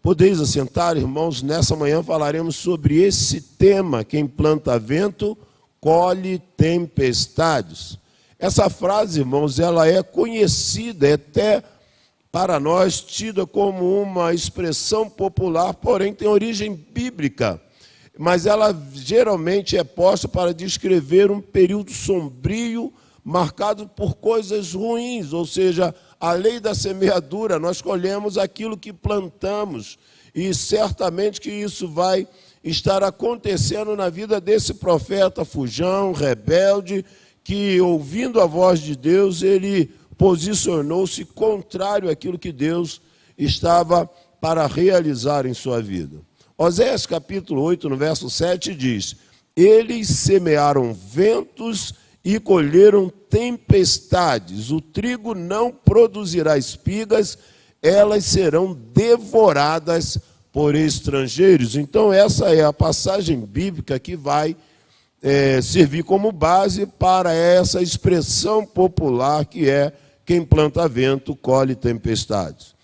Podeis assentar, irmãos, nessa manhã falaremos sobre esse tema: quem planta vento, colhe tempestades. Essa frase, irmãos, ela é conhecida, é até para nós tida como uma expressão popular, porém tem origem bíblica. Mas ela geralmente é posta para descrever um período sombrio, marcado por coisas ruins, ou seja, a lei da semeadura, nós colhemos aquilo que plantamos, e certamente que isso vai estar acontecendo na vida desse profeta fujão, rebelde, que, ouvindo a voz de Deus, ele posicionou-se contrário àquilo que Deus estava para realizar em sua vida. Oséias capítulo 8, no verso 7, diz: eles semearam ventos e colheram tempestades, o trigo não produzirá espigas, elas serão devoradas por estrangeiros. Então essa é a passagem bíblica que vai servir como base para essa expressão popular que é: quem planta vento, colhe tempestades.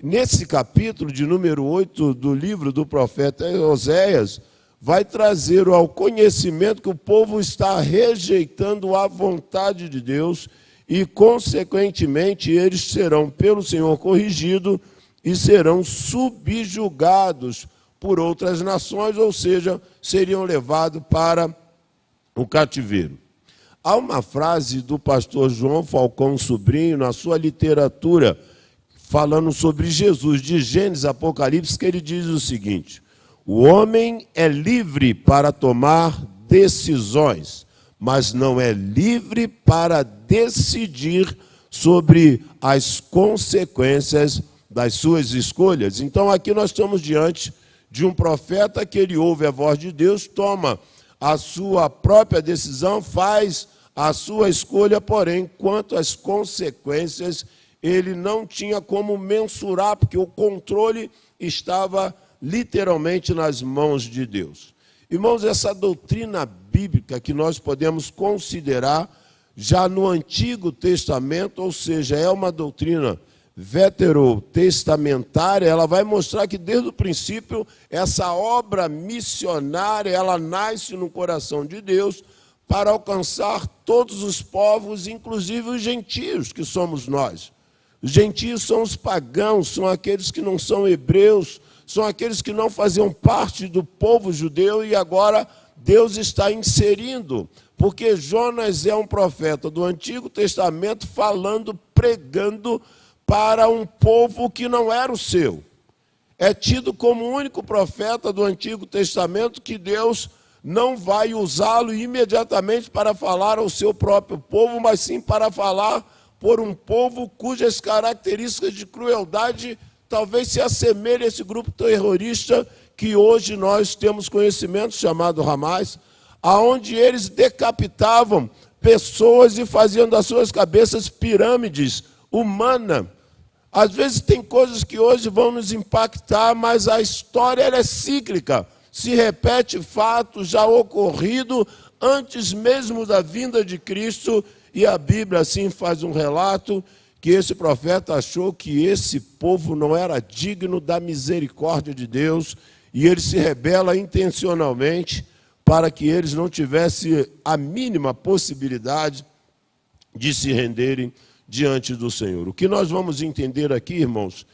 Nesse capítulo de número 8 do livro do profeta Oséias, vai trazer ao conhecimento que o povo está rejeitando a vontade de Deus e, consequentemente, eles serão pelo Senhor corrigidos e serão subjugados por outras nações, ou seja, seriam levados para o cativeiro. Há uma frase do pastor João Falcão Sobrinho, na sua literatura, falando sobre Jesus, de Gênesis, Apocalipse, que ele diz o seguinte: o homem é livre para tomar decisões, mas não é livre para decidir sobre as consequências das suas escolhas. Então aqui nós estamos diante de um profeta que ele ouve a voz de Deus, toma a sua própria decisão, faz a sua escolha, porém, quanto às consequências, ele não tinha como mensurar, porque o controle estava literalmente nas mãos de Deus. Irmãos, essa doutrina bíblica que nós podemos considerar já no Antigo Testamento, ou seja, é uma doutrina veterotestamentária, ela vai mostrar que desde o princípio essa obra missionária, ela nasce no coração de Deus para alcançar todos os povos, inclusive os gentios, que somos nós. Os gentios são os pagãos, são aqueles que não são hebreus, são aqueles que não faziam parte do povo judeu, e agora Deus está inserindo, porque Jonas é um profeta do Antigo Testamento falando, pregando para um povo que não era o seu. É tido como o único profeta do Antigo Testamento que Deus não vai usá-lo imediatamente para falar ao seu próprio povo, mas sim para falar por um povo cujas características de crueldade talvez se assemelhem a esse grupo terrorista que hoje nós temos conhecimento, chamado Hamas, aonde eles decapitavam pessoas e faziam das suas cabeças pirâmides humanas. Às vezes tem coisas que hoje vão nos impactar, mas a história ela é cíclica, se repete fatos já ocorridos antes mesmo da vinda de Cristo, e a Bíblia assim faz um relato que esse profeta achou que esse povo não era digno da misericórdia de Deus, e ele se rebela intencionalmente para que eles não tivessem a mínima possibilidade de se renderem diante do Senhor. O que nós vamos entender aqui, irmãos,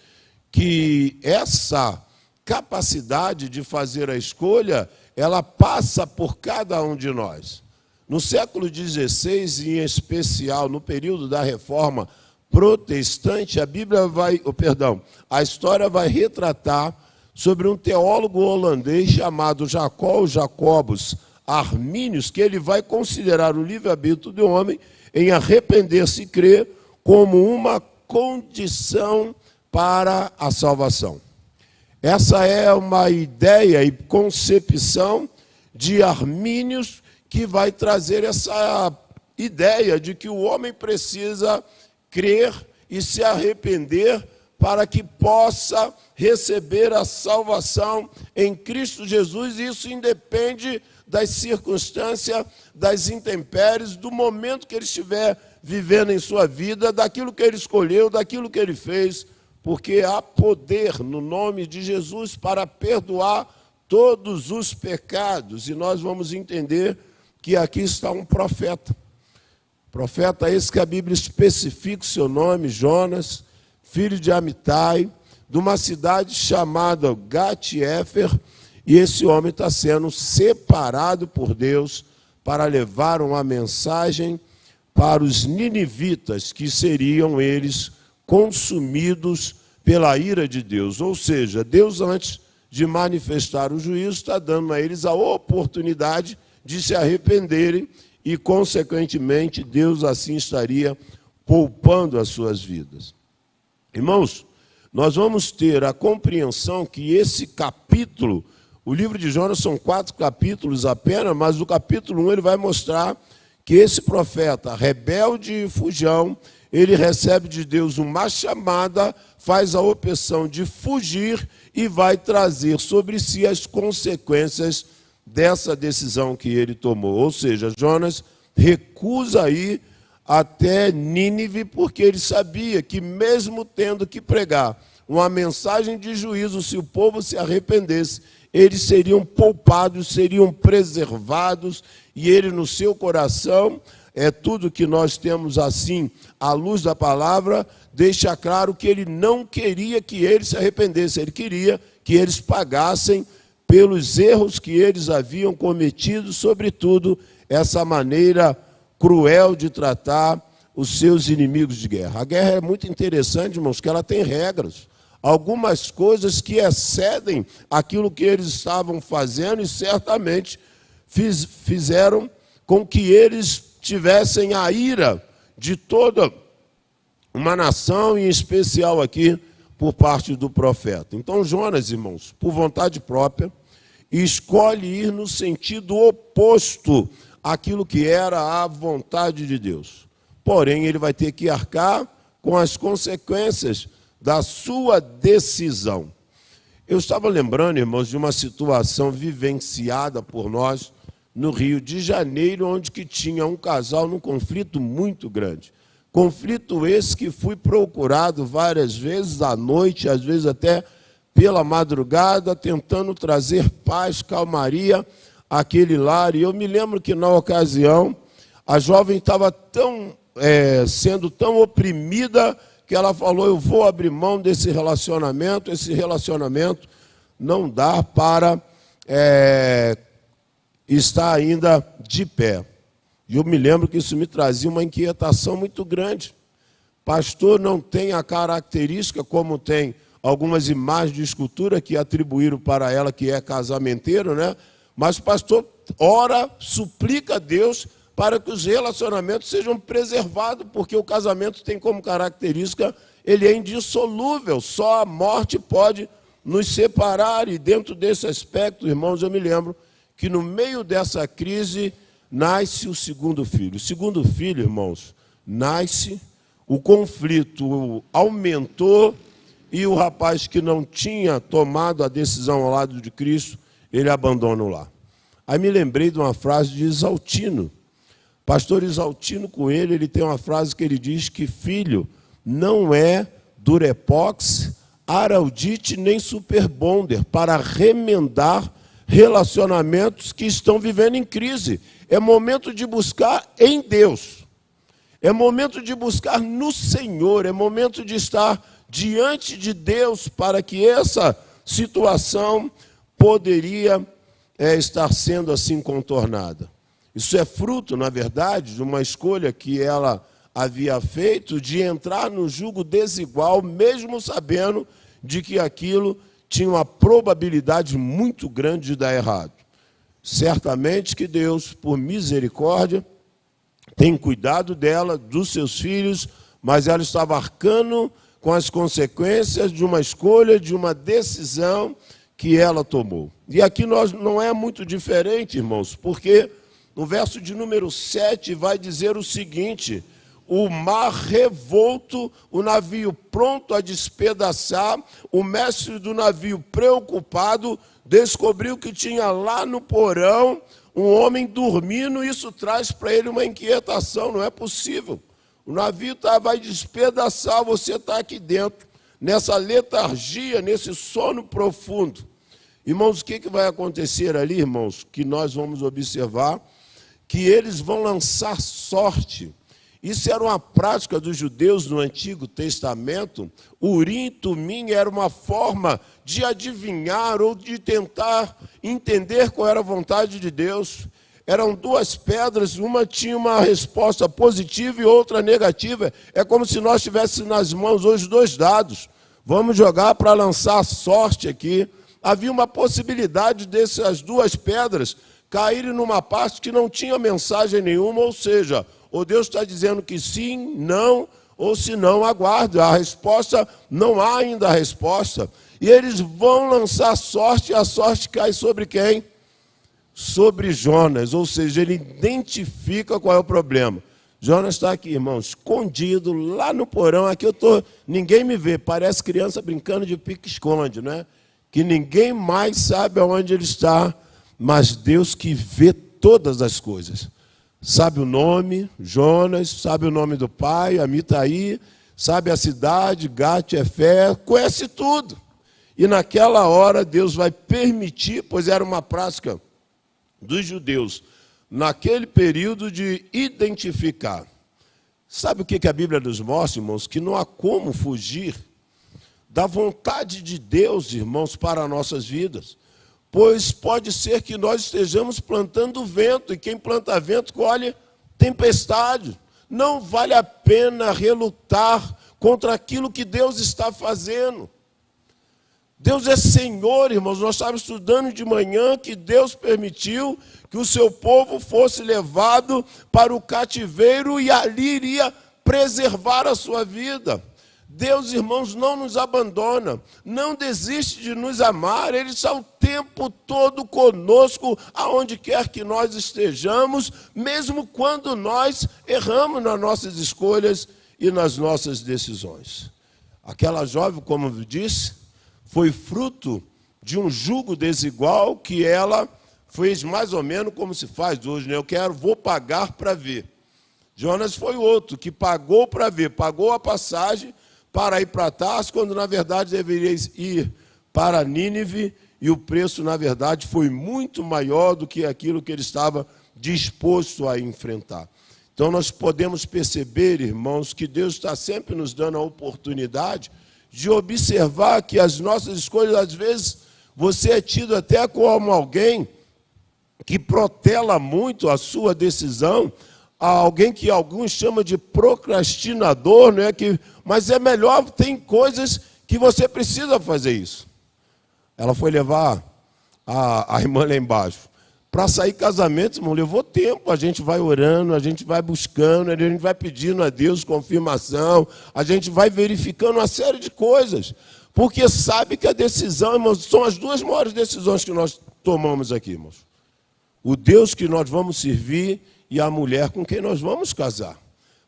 que essa capacidade de fazer a escolha, ela passa por cada um de nós. No século XVI, em especial no período da Reforma Protestante, a história vai retratar sobre um teólogo holandês chamado Jacobus Arminius, que ele vai considerar o livre-arbítrio do homem em arrepender-se e crer como uma condição para a salvação. Essa é uma ideia e concepção de Arminius, que vai trazer essa ideia de que o homem precisa crer e se arrepender para que possa receber a salvação em Cristo Jesus. E isso independe das circunstâncias, das intempéries, do momento que ele estiver vivendo em sua vida, daquilo que ele escolheu, daquilo que ele fez porque há poder no nome de Jesus para perdoar todos os pecados. E nós vamos entender que aqui está um profeta. Profeta esse que a Bíblia especifica o seu nome, Jonas, filho de Amitai, de uma cidade chamada Gat-Éfer, e esse homem está sendo separado por Deus para levar uma mensagem para os ninivitas, que seriam eles consumidos pela ira de Deus. Ou seja, Deus, antes de manifestar o juízo, está dando a eles a oportunidade de se arrependerem e, consequentemente, Deus assim estaria poupando as suas vidas. Irmãos, nós vamos ter a compreensão que esse capítulo, o livro de Jonas são 4 capítulos apenas, mas no capítulo 1 ele vai mostrar que esse profeta, rebelde e fujão, ele recebe de Deus uma chamada, faz a opção de fugir e vai trazer sobre si as consequências dessa decisão que ele tomou. Ou seja, Jonas recusa ir até Nínive, porque ele sabia que, mesmo tendo que pregar uma mensagem de juízo, se o povo se arrependesse, eles seriam poupados, seriam preservados, e ele, no seu coração, tudo que nós temos assim, à luz da palavra, deixa claro que ele não queria que eles se arrependessem, ele queria que eles pagassem pelos erros que eles haviam cometido, sobretudo essa maneira cruel de tratar os seus inimigos de guerra. A guerra é muito interessante, irmãos, que ela tem regras. Algumas coisas que excedem aquilo que eles estavam fazendo e certamente fizeram com que eles tivessem a ira de toda uma nação, em especial aqui por parte do profeta. Então Jonas, irmãos, por vontade própria, escolhe ir no sentido oposto àquilo que era a vontade de Deus. Porém, ele vai ter que arcar com as consequências da sua decisão. Eu estava lembrando, irmãos, de uma situação vivenciada por nós no Rio de Janeiro, onde que tinha um casal num conflito muito grande. Conflito esse que fui procurado várias vezes à noite, às vezes até pela madrugada, tentando trazer paz, calmaria àquele lar. E eu me lembro que, na ocasião, a jovem estava sendo tão oprimida que ela falou: eu vou abrir mão desse relacionamento, esse relacionamento não dá para estar ainda de pé. E eu me lembro que isso me trazia uma inquietação muito grande. Pastor não tem a característica como tem algumas imagens de escultura que atribuíram para ela, que é casamenteiro, né? Mas o pastor ora, suplica a Deus para que os relacionamentos sejam preservados, porque o casamento tem como característica, ele é indissolúvel, só a morte pode nos separar. E dentro desse aspecto, irmãos, eu me lembro que no meio dessa crise nasce o segundo filho. O segundo filho, irmãos, nasce, o conflito aumentou e o rapaz que não tinha tomado a decisão ao lado de Cristo, ele abandona o lar. Aí me lembrei de uma frase de Exaltino. Pastor Exaltino Coelho, ele tem uma frase que ele diz que filho não é durepox, araldite nem superbonder para remendar relacionamentos que estão vivendo em crise. É momento de buscar em Deus. É momento de buscar no Senhor. É momento de estar diante de Deus para que essa situação poderia estar sendo assim contornada. Isso é fruto, na verdade, de uma escolha que ela havia feito de entrar no jugo desigual, mesmo sabendo de que aquilo tinha uma probabilidade muito grande de dar errado. Certamente que Deus, por misericórdia, tem cuidado dela, dos seus filhos, mas ela estava arcando com as consequências de uma escolha, de uma decisão que ela tomou. E aqui nós não é muito diferente, irmãos, porque no verso de número 7 vai dizer o seguinte: o mar revolto, o navio pronto a despedaçar, o mestre do navio preocupado, descobriu que tinha lá no porão um homem dormindo. Isso traz para ele uma inquietação, não é possível. O navio vai despedaçar, você está aqui dentro. nessa letargia, nesse sono profundo. Irmãos, o que vai acontecer ali, irmãos? Que nós vamos observar que eles vão lançar sorte. Isso era uma prática dos judeus no Antigo Testamento. Urim e Tumim era uma forma de adivinhar ou de tentar entender qual era a vontade de Deus. Eram duas pedras, uma tinha uma resposta positiva e outra negativa. É como se nós tivéssemos nas mãos hoje dois dados. Vamos jogar para lançar sorte aqui. Havia uma possibilidade dessas duas pedras caírem numa parte que não tinha mensagem nenhuma, ou seja, ou Deus está dizendo que sim, não, ou se não, aguarde. A resposta, não há ainda a resposta. E eles vão lançar sorte, e a sorte cai sobre quem? Sobre Jonas, ou seja, ele identifica qual é o problema. Jonas está aqui, irmão, escondido lá no porão. Aqui ninguém me vê, parece criança brincando de pique-esconde, né? Que ninguém mais sabe aonde ele está, mas Deus que vê todas as coisas. Sabe o nome, Jonas, sabe o nome do pai, Amitai, sabe a cidade, Gat-Efé, conhece tudo. E naquela hora Deus vai permitir, pois era uma prática dos judeus, naquele período, de identificar. Sabe o que a Bíblia nos mostra, irmãos? Que não há como fugir da vontade de Deus, irmãos, para nossas vidas. Pois pode ser que nós estejamos plantando vento, e quem planta vento colhe tempestade. Não vale a pena relutar contra aquilo que Deus está fazendo. Deus é Senhor, irmãos. Nós estávamos estudando de manhã que Deus permitiu que o seu povo fosse levado para o cativeiro e ali iria preservar a sua vida. Deus, irmãos, não nos abandona, não desiste de nos amar. Ele está o tempo todo conosco, aonde quer que nós estejamos, mesmo quando nós erramos nas nossas escolhas e nas nossas decisões. Aquela jovem, como eu disse, foi fruto de um jugo desigual que ela fez mais ou menos como se faz hoje, né? Vou pagar para ver. Jonas foi outro que pagou para ver, pagou a passagem para ir para Tarso, quando na verdade deveria ir para Nínive, e o preço, na verdade, foi muito maior do que aquilo que ele estava disposto a enfrentar. Então nós podemos perceber, irmãos, que Deus está sempre nos dando a oportunidade de observar que as nossas escolhas, às vezes, você é tido até como alguém que protela muito a sua decisão, alguém que alguns chamam de procrastinador, né? Mas é melhor, tem coisas que você precisa fazer isso. Ela foi levar a irmã lá embaixo. Para sair casamento, irmão, levou tempo. A gente vai orando, a gente vai buscando, a gente vai pedindo a Deus confirmação, a gente vai verificando uma série de coisas. Porque sabe que a decisão, irmãos, são as duas maiores decisões que nós tomamos aqui, irmãos. O Deus que nós vamos servir e a mulher com quem nós vamos casar.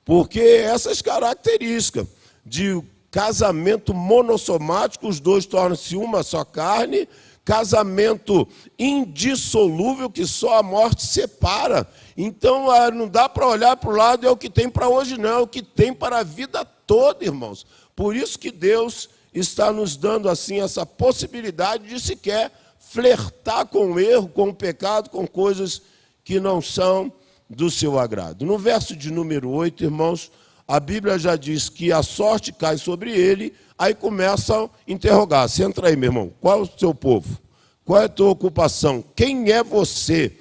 Porque essas características de casamento monossomático, os dois tornam-se uma só carne, casamento indissolúvel, que só a morte separa. Então, não dá para olhar para o lado, é o que tem para hoje, não, é o que tem para a vida toda, irmãos. Por isso que Deus está nos dando, assim, essa possibilidade de sequer flertar com o erro, com o pecado, com coisas que não são do seu agrado. No verso de número 8, irmãos, a Bíblia já diz que a sorte cai sobre ele, aí começam a interrogar. Você entra aí, meu irmão, qual é o seu povo? Qual é a tua ocupação? Quem é você?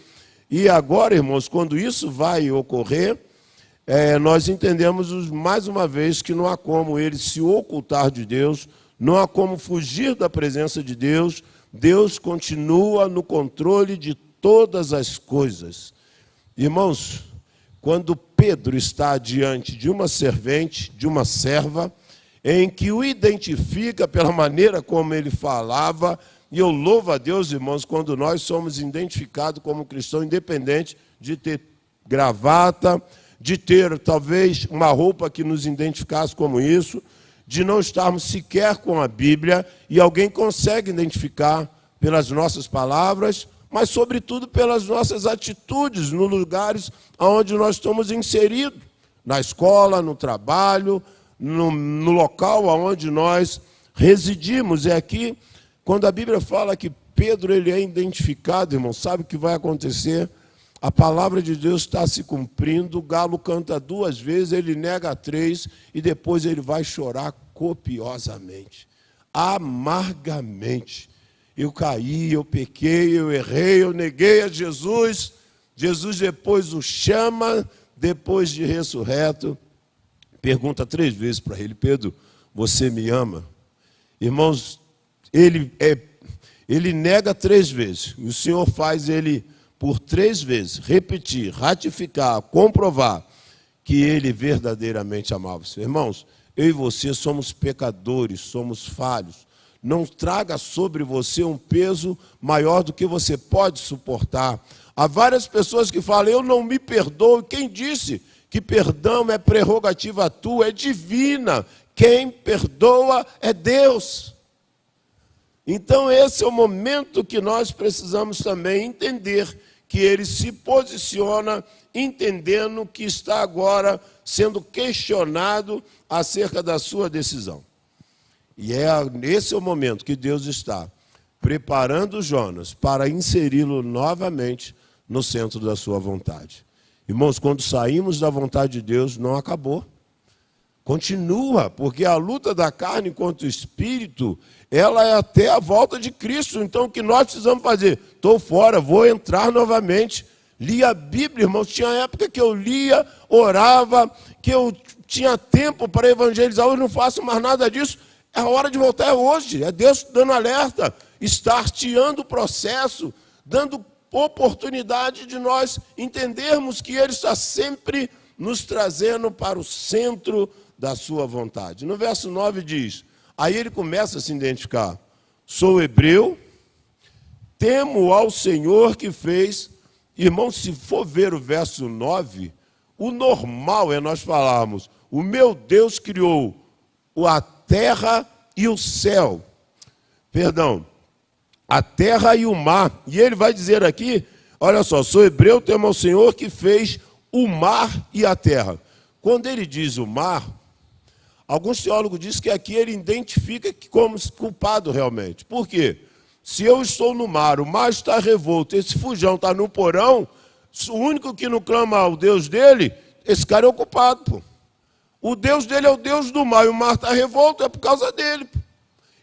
E agora, irmãos, quando isso vai ocorrer, nós entendemos mais uma vez que não há como ele se ocultar de Deus, não há como fugir da presença de Deus. Deus continua no controle de todas as coisas. Irmãos, quando Pedro está diante de uma servente, de uma serva, em que o identifica pela maneira como ele falava, e eu louvo a Deus, irmãos, quando nós somos identificados como cristão, independente de ter gravata, de ter talvez uma roupa que nos identificasse como isso, de não estarmos sequer com a Bíblia, e alguém consegue identificar pelas nossas palavras, mas, sobretudo, pelas nossas atitudes nos lugares onde nós estamos inseridos, na escola, no trabalho, no local onde nós residimos. É aqui, quando a Bíblia fala que Pedro ele é identificado, irmão, sabe o que vai acontecer? A palavra de Deus está se cumprindo, o galo canta 2 vezes, ele nega 3, e depois ele vai chorar copiosamente, amargamente. Eu caí, eu pequei, eu errei, eu neguei a Jesus. Jesus depois o chama, depois de ressurreto, pergunta 3 vezes para ele: Pedro, você me ama? Irmãos, ele nega 3 vezes. E o Senhor faz ele, por 3 vezes, repetir, ratificar, comprovar que ele verdadeiramente amava. Irmãos, eu e você somos pecadores, somos falhos. Não traga sobre você um peso maior do que você pode suportar. Há várias pessoas que falam: eu não me perdoo. Quem disse que perdão é prerrogativa tua? É divina. Quem perdoa é Deus. Então esse é o momento que nós precisamos também entender que ele se posiciona entendendo que está agora sendo questionado acerca da sua decisão. E esse é o momento que Deus está preparando Jonas para inseri-lo novamente no centro da sua vontade. Irmãos, quando saímos da vontade de Deus, não acabou. Continua, porque a luta da carne contra o espírito, ela é até a volta de Cristo. Então, o que nós precisamos fazer? Estou fora, vou entrar novamente. Li a Bíblia, irmãos. Tinha época que eu lia, orava, que eu tinha tempo para evangelizar. Hoje não faço mais nada disso. A hora de voltar é hoje. É Deus dando alerta, starteando o processo, dando oportunidade de nós entendermos que Ele está sempre nos trazendo para o centro da sua vontade. No verso 9 diz, aí ele começa a se identificar: sou hebreu, temo ao Senhor que fez. Irmão, se for ver o verso 9, o normal é nós falarmos: o meu Deus criou a terra e o céu. Perdão, a terra e o mar. E ele vai dizer aqui, olha só, sou hebreu, temo ao Senhor que fez o mar e a terra. Quando ele diz o mar, alguns teólogos dizem que aqui ele identifica como culpado realmente. Por quê? Se eu estou no mar, o mar está revolto, esse fujão está no porão, o único que não clama ao Deus dele, esse cara é o culpado, pô. O Deus dele é o Deus do mar, e o mar está revolto, é por causa dele, pô.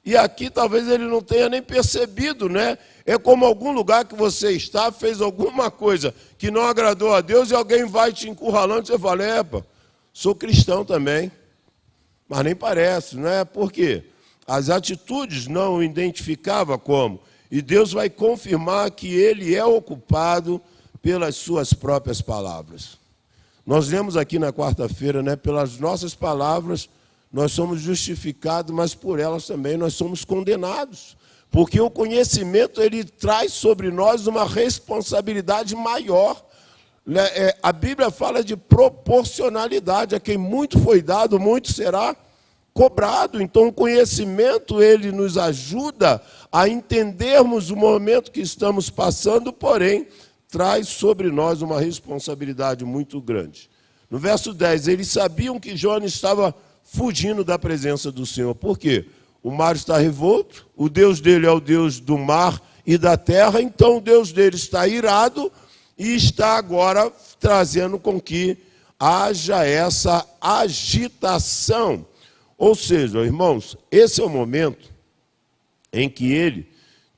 E aqui talvez ele não tenha nem percebido, né? É como algum lugar que você está, fez alguma coisa que não agradou a Deus e alguém vai te encurralando, você fala: epa, sou cristão também. Mas nem parece, não é? Por quê? As atitudes não o identificava como. E Deus vai confirmar que ele é o culpado pelas suas próprias palavras. Nós lemos aqui na quarta-feira, né? Pelas nossas palavras nós somos justificados, mas por elas também nós somos condenados. Porque o conhecimento, ele traz sobre nós uma responsabilidade maior. A Bíblia fala de proporcionalidade. A quem muito foi dado, muito será cobrado. Então, o conhecimento, ele nos ajuda a entendermos o momento que estamos passando, porém, traz sobre nós uma responsabilidade muito grande. No verso 10, eles sabiam que Jonas estava fugindo da presença do Senhor. Por quê? O mar está revolto, o Deus dele é o Deus do mar e da terra, então o Deus dele está irado e está agora trazendo com que haja essa agitação. Ou seja, irmãos, esse é o momento em que ele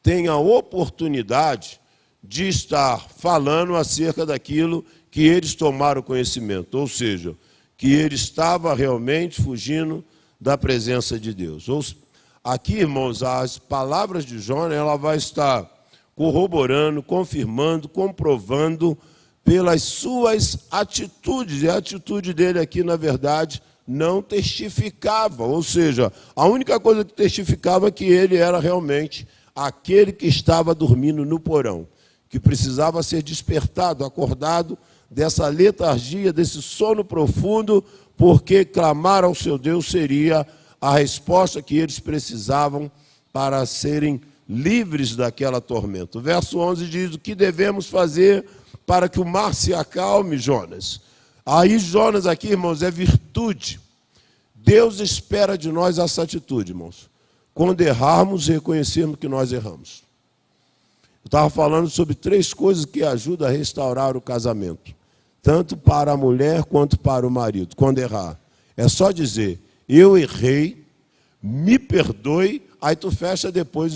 tem a oportunidade de estar falando acerca daquilo que eles tomaram conhecimento, ou seja, que ele estava realmente fugindo da presença de Deus. Aqui, irmãos, as palavras de Jonas, ela vai estar corroborando, confirmando, comprovando pelas suas atitudes. E a atitude dele aqui, na verdade, não testificava. Ou seja, a única coisa que testificava é que ele era realmente aquele que estava dormindo no porão, que precisava ser despertado, acordado dessa letargia, desse sono profundo, porque clamar ao seu Deus seria a resposta que eles precisavam para serem livres daquela tormenta. O verso 11 diz: o que devemos fazer para que o mar se acalme, Jonas? Aí Jonas aqui, irmãos, é virtude. Deus espera de nós essa atitude, irmãos. quando errarmos, reconhecermos que nós erramos. Eu estava falando sobre 3 coisas que ajudam a restaurar o casamento, tanto para a mulher quanto para o marido, quando errar. É só dizer, eu errei, me perdoe, aí tu fecha depois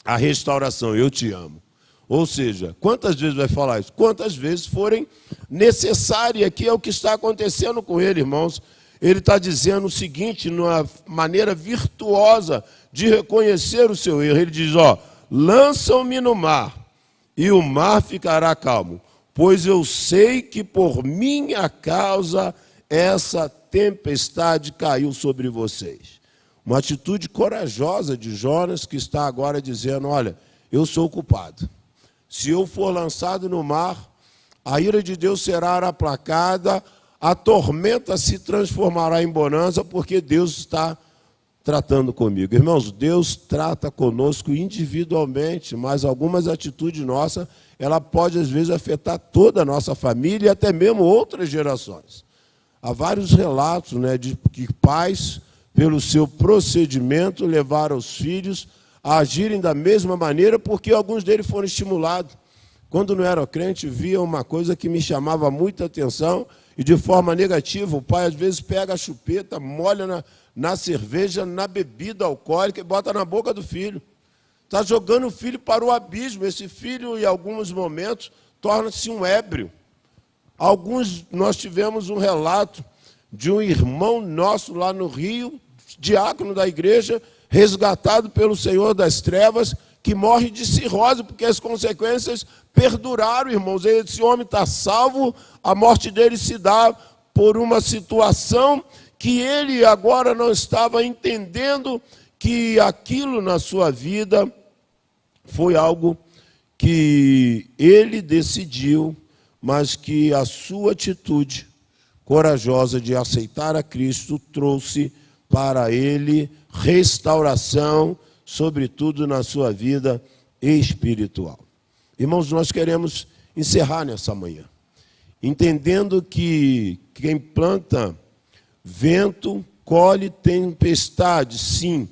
a restauração, eu te amo. Ou seja, quantas vezes vai falar isso? Quantas vezes forem necessárias, que é o que está acontecendo com ele, irmãos. Ele está dizendo o seguinte, numa maneira virtuosa de reconhecer o seu erro. Ele diz, lançam-me no mar, e o mar ficará calmo, pois eu sei que por minha causa essa tempestade caiu sobre vocês. Uma atitude corajosa de Jonas, que está agora dizendo, olha, eu sou o culpado. Se eu for lançado no mar, a ira de Deus será aplacada, a tormenta se transformará em bonança, porque Deus está tratando comigo. Irmãos, Deus trata conosco individualmente, mas algumas atitudes nossas, ela pode às vezes afetar toda a nossa família e até mesmo outras gerações. Há vários relatos, de que pais, pelo seu procedimento, levaram os filhos a agirem da mesma maneira, porque alguns deles foram estimulados. Quando não era crente, via uma coisa que me chamava muita atenção, e de forma negativa, o pai às vezes pega a chupeta, molha na cerveja, na bebida alcoólica e bota na boca do filho. Está jogando o filho para o abismo. Esse filho, em alguns momentos, torna-se um ébrio. Nós tivemos um relato de um irmão nosso lá no Rio, diácono da igreja, resgatado pelo Senhor das Trevas, que morre de cirrose, porque as consequências perduraram, irmãos. Esse homem está salvo, a morte dele se dá por uma situação que ele agora não estava entendendo, que aquilo na sua vida foi algo que ele decidiu, mas que a sua atitude corajosa de aceitar a Cristo trouxe para ele restauração, sobretudo na sua vida espiritual. Irmãos, nós queremos encerrar nessa manhã, entendendo que quem planta vento, colhe tempestade. Sim,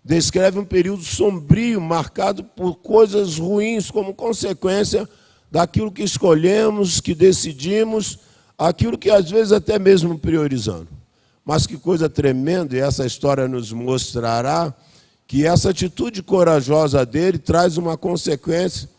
descreve um período sombrio, marcado por coisas ruins, como consequência daquilo que escolhemos, que decidimos, aquilo que às vezes até mesmo priorizando. Mas que coisa tremenda, e essa história nos mostrará que essa atitude corajosa dele traz uma consequência.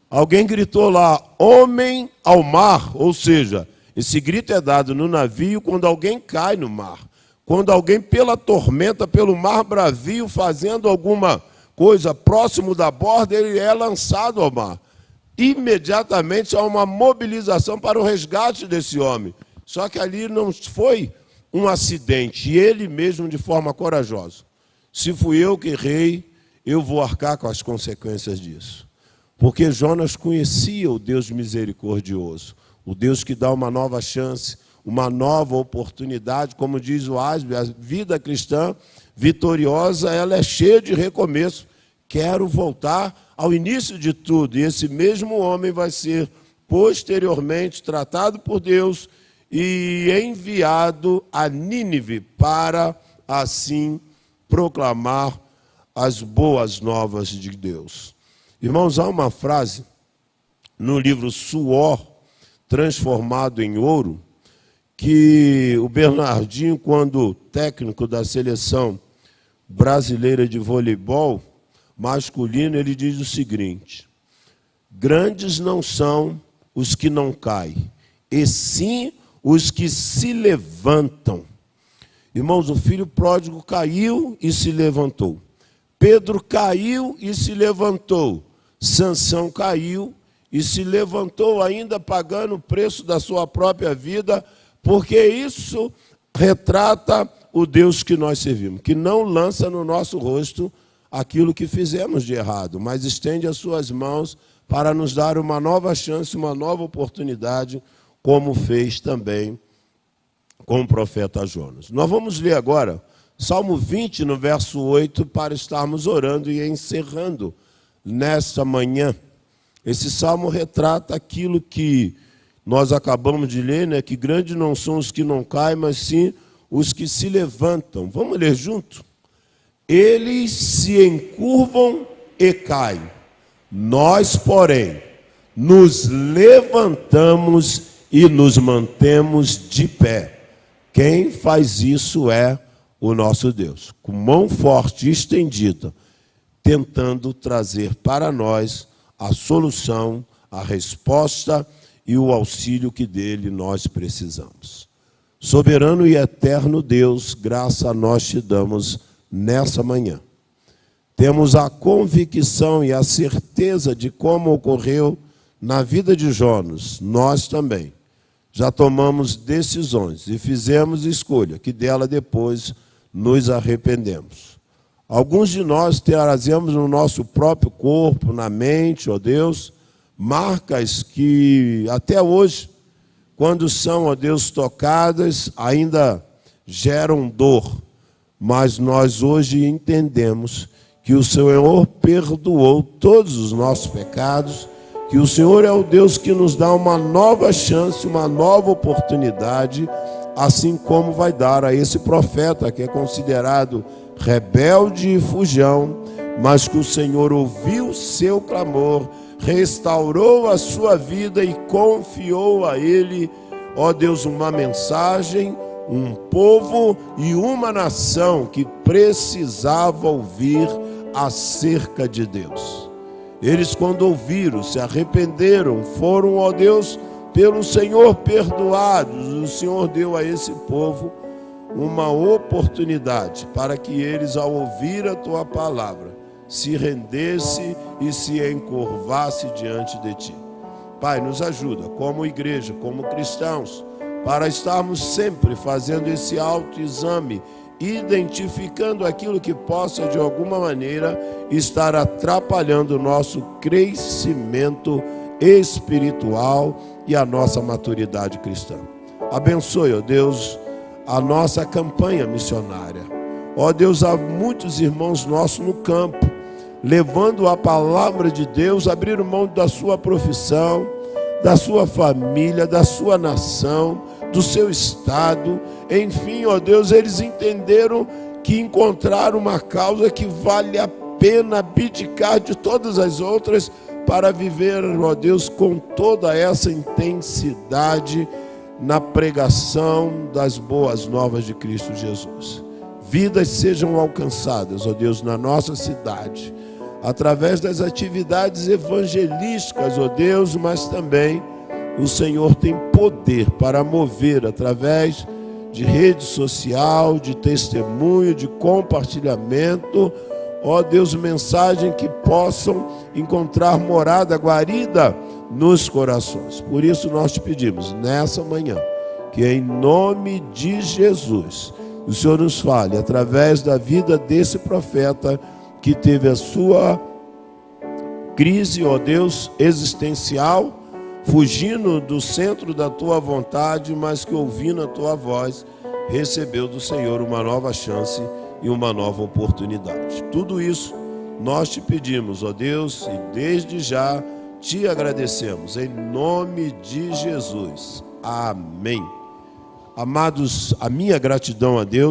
Alguém gritou lá, homem ao mar, ou seja, esse grito é dado no navio quando alguém cai no mar. Quando alguém, pela tormenta, pelo mar bravio, fazendo alguma coisa próximo da borda, ele é lançado ao mar. Imediatamente há uma mobilização para o resgate desse homem. Só que ali não foi um acidente, e ele mesmo de forma corajosa. Se fui eu que errei, eu vou arcar com as consequências disso. Porque Jonas conhecia o Deus misericordioso, o Deus que dá uma nova chance, uma nova oportunidade. Como diz o Asbe, a vida cristã vitoriosa, ela é cheia de recomeço. Quero voltar ao início de tudo. E esse mesmo homem vai ser posteriormente tratado por Deus e enviado a Nínive para assim proclamar as boas novas de Deus. Irmãos, há uma frase no livro Suor Transformado em Ouro, que o Bernardinho, quando técnico da seleção brasileira de voleibol masculino, ele diz o seguinte: grandes não são os que não caem, e sim os que se levantam. Irmãos, o filho pródigo caiu e se levantou. Pedro caiu e se levantou. Sansão caiu e se levantou, ainda pagando o preço da sua própria vida, porque isso retrata o Deus que nós servimos, que não lança no nosso rosto aquilo que fizemos de errado, mas estende as suas mãos para nos dar uma nova chance, uma nova oportunidade, como fez também com o profeta Jonas. Nós vamos ler agora Salmo 20, no verso 8, para estarmos orando e encerrando nesta manhã. Esse salmo retrata aquilo que nós acabamos de ler, que grandes não são os que não caem, mas sim os que se levantam. Vamos ler junto? Eles se encurvam e caem. Nós, porém, nos levantamos e nos mantemos de pé. Quem faz isso é o nosso Deus, com mão forte estendida, tentando trazer para nós a solução, a resposta e o auxílio que dele nós precisamos. Soberano e eterno Deus, graça nós te damos nessa manhã. Temos a convicção e a certeza de como ocorreu na vida de Jonas. Nós também já tomamos decisões e fizemos escolha, que dela depois nos arrependemos. Alguns de nós trazemos no nosso próprio corpo, na mente, ó Deus, marcas que até hoje, quando são, ó Deus, tocadas, ainda geram dor. Mas nós hoje entendemos que o Senhor perdoou todos os nossos pecados, que o Senhor é o Deus que nos dá uma nova chance, uma nova oportunidade, assim como vai dar a esse profeta que é considerado rebelde e fujão, mas que o Senhor ouviu seu clamor, restaurou a sua vida e confiou a ele, ó Deus, uma mensagem, um povo e uma nação que precisava ouvir acerca de Deus. Eles, quando ouviram, se arrependeram, foram, ó Deus, pelo Senhor perdoados. O Senhor deu a esse povo uma oportunidade para que eles, ao ouvir a tua palavra, se rendesse e se encurvasse diante de ti. Pai, nos ajuda, como igreja, como cristãos, para estarmos sempre fazendo esse autoexame, identificando aquilo que possa, de alguma maneira, estar atrapalhando o nosso crescimento espiritual e a nossa maturidade cristã. Abençoe, ó Deus, a nossa campanha missionária. Ó Deus, há muitos irmãos nossos no campo, levando a palavra de Deus, abriram mão da sua profissão, da sua família, da sua nação, do seu estado, enfim, ó Deus, eles entenderam que encontraram uma causa que vale a pena abdicar de todas as outras para viver, ó Deus, com toda essa intensidade na pregação das boas novas de Cristo Jesus. Vidas sejam alcançadas, ó Deus, na nossa cidade, através das atividades evangelísticas, ó Deus, mas também o Senhor tem poder para mover através de rede social, de testemunho, de compartilhamento, ó Deus, mensagem que possam encontrar morada, guarida nos corações. Por isso nós te pedimos nessa manhã, que em nome de Jesus, o Senhor nos fale através da vida desse profeta que teve a sua crise, ó Deus, existencial, fugindo do centro da tua vontade, mas que ouvindo a tua voz, recebeu do Senhor uma nova chance e uma nova oportunidade. Tudo isso nós te pedimos, ó Deus, e desde já te agradecemos, em nome de Jesus. Amém. Amados, a minha gratidão a Deus